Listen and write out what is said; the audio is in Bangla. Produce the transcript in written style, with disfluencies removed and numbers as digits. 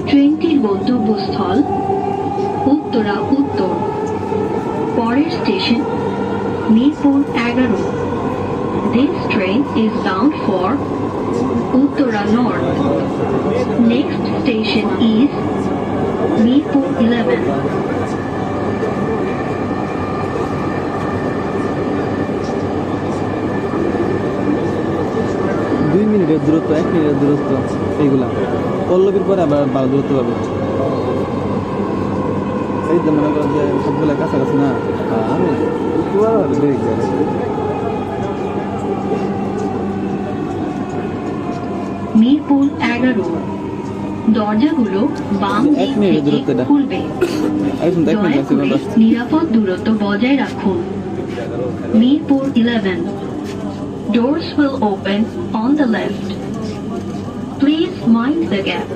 ট্রেনটির গন্তব্যস্থল উত্তরা উত্তর। পরের station Mirpur 11। This train is bound for Uttara North. Next station is Mirpur 11. 2 মিনিটের দূরত্ব, 1 মিনিটের দূরত্ব, এইগুলা পল্লবীর পরে আবার ভালো দূরত্ব পাবে। এই যে মনে করেন যে সবগুলা কাছাকাছি না, আমি মিরপুর 11। দরজাগুলো বাম দিক থেকে খুলবে। দয়া করে নিরাপদ দূরত্ব বজায় রাখুন। Mirpur 11. Doors will open on the left. Please mind the gap.